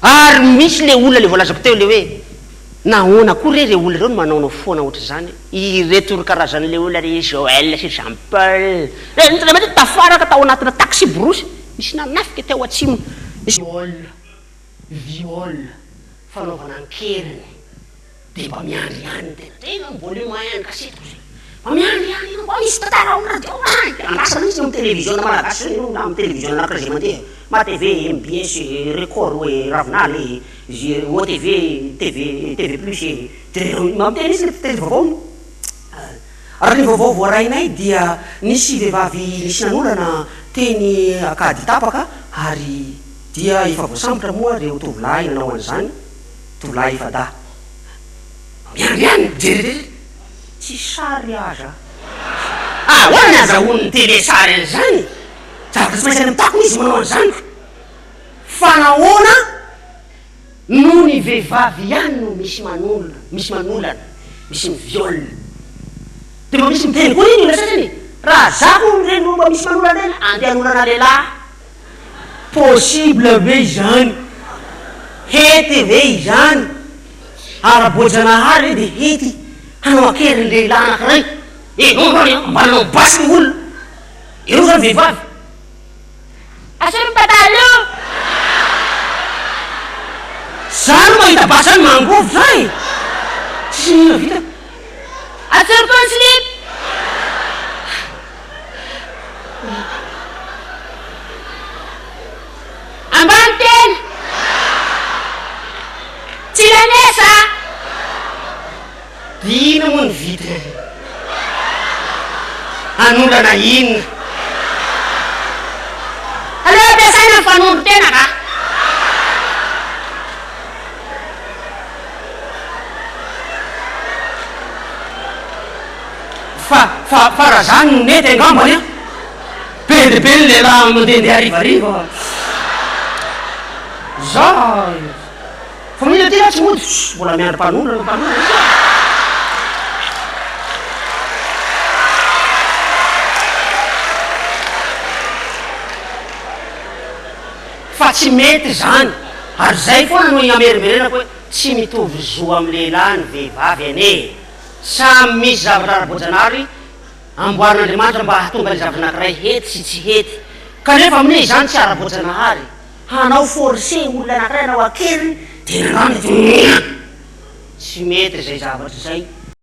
Ary misy le olona le voalazako teo le hoe nahoana koa re olona reo no manaonao foana ohatry zany ireto karazan'le olona re Joël sy Jean Paul mety tafaraka tao anatina taxi brosy misy nanafika teo atsimo viol fanaovana ankeriny de mba miandry ihany tena mbola mahany kasetiko zay mba miandry ihany mba misy tantara ao radio andrasana misy amin'ny télévision malagasy amin'ny télévision anakira zay mandeha ma TV MBS record hoe Ravinale OTV TV plus mamteny izy le teny vaovao ary ny vaovao voarainay dia nisy vehivavy nisy nanolana teny akady tapaka ary dia efa voasambotra moa reo tovolahy nanao an'izany tovolahy efa da miandry ihany jererery tsy sary aza hoana ny azahoany tele sary an'izany zavatra tsy maintsy any am'takony izy manao an'izany fa nahoana no ny vehivavy ihany no misy manolana misy miviole de mba misy miteny koa iny olona sasany raha zako reny mba misy manolana reny andeha hanolana lehilahy possible ve izany hety ve izany ara-boajanahary de hety hanao akeriny lehilahy anakiray mba nanao basy ny olona ero zany vehivavy asolo patalo zany mahita basy any mangovo zay tsy nina vita asolo ton slip ambany tena tsiranesa dina moa ny vita anolana inona aleo ampiasaina ny fanondro tena ka fa raha zany no nety angambany a be ny lehilahy mandehandeha arivariva za fa mila tena tsy mody mbola miandry mpanondro fa tsy mety zany ary zay foana no amerimerenako hoe tsy mitovy zo amin'ny lehilahy ny vehivavy ane samy misy zavatra ara-boajanahary amboarin'Andriamanitra mba hahatonga ny zavatra anakiray hety sy tsy hety kanefa amin'e zany tsy ara-boajanahary hanao forcé olona anakiray anao akeriny de nanamety tsy mety zay zavatra zay